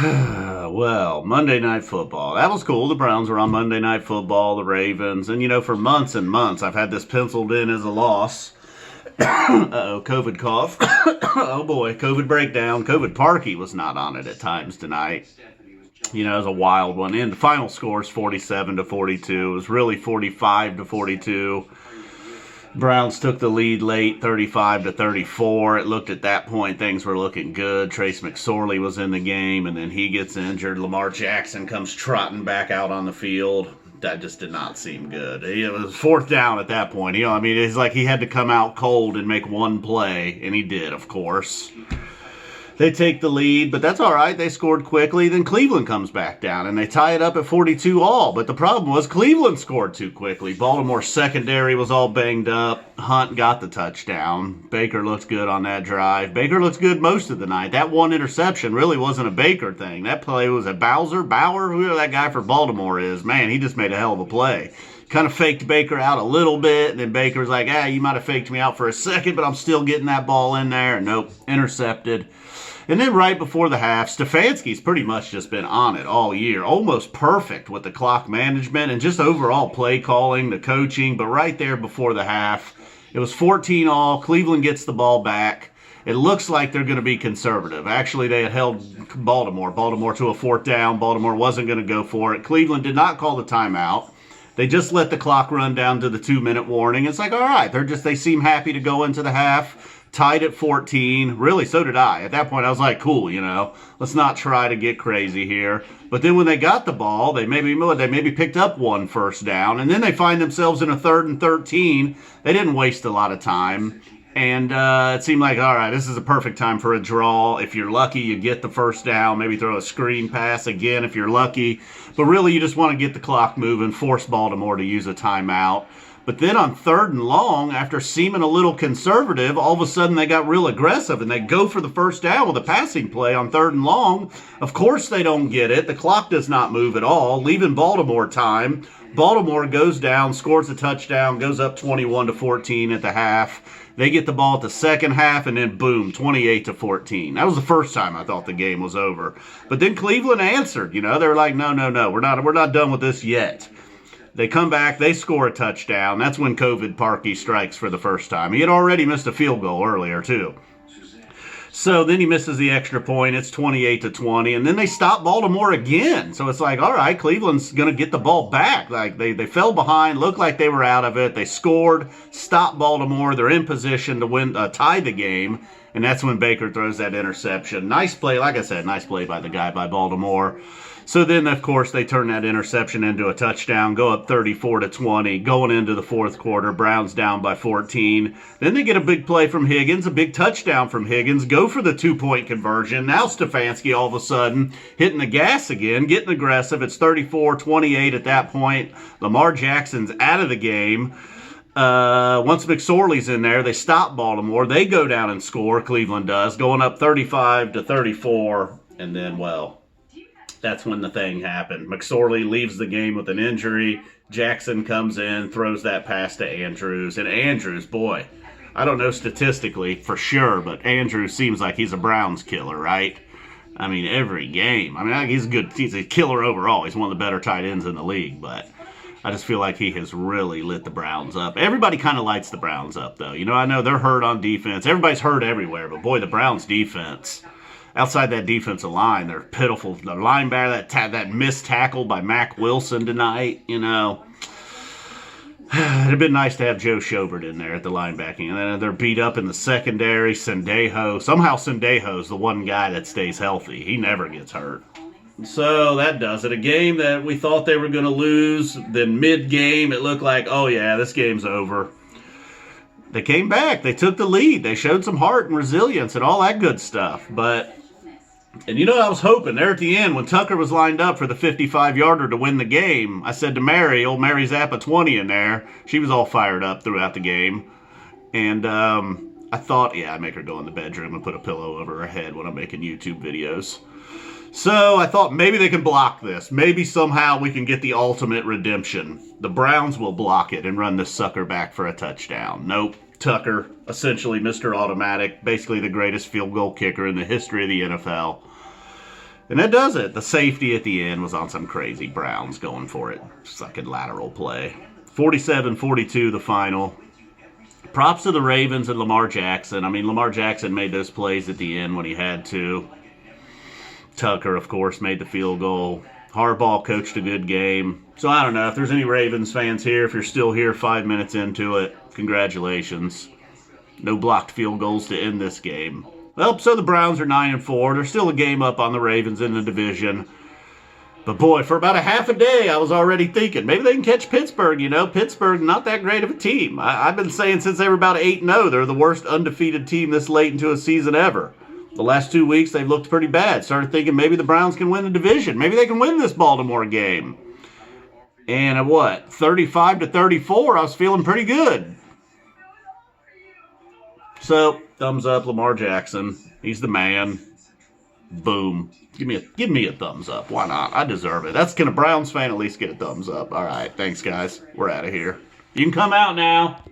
Well, Monday Night Football. That was cool. The Browns were on Monday Night Football, the Ravens. And, for months and months, I've had this penciled in as a loss. Uh-oh, COVID cough. Oh, boy, COVID breakdown. COVID Parky was not on it at times tonight. It was a wild one. And the final score is 47-42. It was really 45-42. Browns took the lead late, 35-34. It looked at that point things were looking good. Trace McSorley was in the game, and then he gets injured. Lamar Jackson comes trotting back out on the field. That just did not seem good. It was fourth down at that point. It's like he had to come out cold and make one play, and he did, of course. They take the lead, but that's all right. They scored quickly. Then Cleveland comes back down, and they tie it up at 42-all. But the problem was Cleveland scored too quickly. Baltimore's secondary was all banged up. Hunt got the touchdown. Baker looked good on that drive. Baker looks good most of the night. That one interception really wasn't a Baker thing. That play was a Bauer, whoever that guy for Baltimore is. Man, he just made a hell of a play. Kind of faked Baker out a little bit, and then Baker's like, you might have faked me out for a second, but I'm still getting that ball in there. Nope, intercepted. And then right before the half, Stefanski's pretty much just been on it all year. Almost perfect with the clock management and just overall play calling, the coaching. But right there before the half, it was 14-all. Cleveland gets the ball back. It looks like they're going to be conservative. Actually, they had held Baltimore to a fourth down. Baltimore wasn't going to go for it. Cleveland did not call the timeout. They just let the clock run down to the 2-minute warning. It's like, all right, they seem happy to go into the half. Tied at 14. Really, so did I. At that point, I was like, cool, let's not try to get crazy here. But then when they got the ball, they maybe picked up one first down, and then they find themselves in a 3rd and 13. They didn't waste a lot of time. And it seemed like, all right, this is a perfect time for a draw. If you're lucky, you get the first down, maybe throw a screen pass again if you're lucky. But really, you just want to get the clock moving, force Baltimore to use a timeout. But then on 3rd and long, after seeming a little conservative, all of a sudden they got real aggressive and they go for the first down with a passing play on 3rd and long. Of course they don't get it. The clock does not move at all, leaving Baltimore time. Baltimore goes down, scores a touchdown, goes up 21-14 at the half. They get the ball at the second half, and then boom, 28-14. That was the first time I thought the game was over. But then Cleveland answered. They were like, no, we're not done with this yet. They come back, they score a touchdown. That's when COVID Parky strikes for the first time. He had already missed a field goal earlier, too. So then he misses the extra point. It's 28-20, and then they stop Baltimore again. So it's like, all right, Cleveland's going to get the ball back. Like they fell behind, looked like they were out of it. They scored, stopped Baltimore. They're in position to tie the game, and that's when Baker throws that interception. Nice play, like I said, nice play by the guy by Baltimore. So then, of course, they turn that interception into a touchdown, go up 34-20, going into the fourth quarter. Browns down by 14. Then they get a big play from Higgins, a big touchdown from Higgins, go for the 2-point conversion. Now Stefanski all of a sudden hitting the gas again, getting aggressive. It's 34-28 at that point. Lamar Jackson's out of the game. Once McSorley's in there, they stop Baltimore. They go down and score, Cleveland does, going up 35-34. And then, that's when the thing happened. McSorley leaves the game with an injury. Jackson comes in, throws that pass to Andrews. And Andrews, boy, I don't know statistically for sure, but Andrews seems like he's a Browns killer, right? Every game. He's a killer overall. He's one of the better tight ends in the league, but I just feel like he has really lit the Browns up. Everybody kind of lights the Browns up, though. I know they're hurt on defense. Everybody's hurt everywhere, but boy, the Browns defense... Outside that defensive line, they're pitiful. The linebacker, that missed tackle by Mack Wilson tonight, It'd have been nice to have Joe Schobert in there at the linebacking. And then they're beat up in the secondary. Somehow Sendejo's the one guy that stays healthy. He never gets hurt. So that does it. A game that we thought they were going to lose. Then mid-game, it looked like, oh yeah, this game's over. They came back. They took the lead. They showed some heart and resilience and all that good stuff. And I was hoping there at the end when Tucker was lined up for the 55-yarder to win the game, I said to Mary, old Mary Zappa 20 in there, she was all fired up throughout the game. And I thought, I'd make her go in the bedroom and put a pillow over her head when I'm making YouTube videos. So I thought maybe they can block this. Maybe somehow we can get the ultimate redemption. The Browns will block it and run this sucker back for a touchdown. Nope. Tucker, essentially Mr. Automatic, basically the greatest field goal kicker in the history of the NFL. And that does it. The safety at the end was on some crazy Browns going for it. Sucking lateral play. 47-42 the final. Props to the Ravens and Lamar Jackson. I mean, Lamar Jackson made those plays at the end when he had to. Tucker, of course, made the field goal. Harbaugh coached a good game. So I don't know if there's any Ravens fans here. If you're still here 5 minutes into it, congratulations. No blocked field goals to end this game. Well, so the Browns are 9-4. They're still a game up on the Ravens in the division. But boy, for about a half a day, I was already thinking, maybe they can catch Pittsburgh, you know. Pittsburgh, not that great of a team. I've been saying since they were about 8-0, they're the worst undefeated team this late into a season ever. The last 2 weeks, they've looked pretty bad. Started thinking maybe the Browns can win the division. Maybe they can win this Baltimore game. And at what, 35-34, I was feeling pretty good. So, thumbs up, Lamar Jackson. He's the man. Boom. Give me a thumbs up. Why not? I deserve it. Can a Browns fan at least get a thumbs up? All right. Thanks, guys. We're out of here. You can come out now.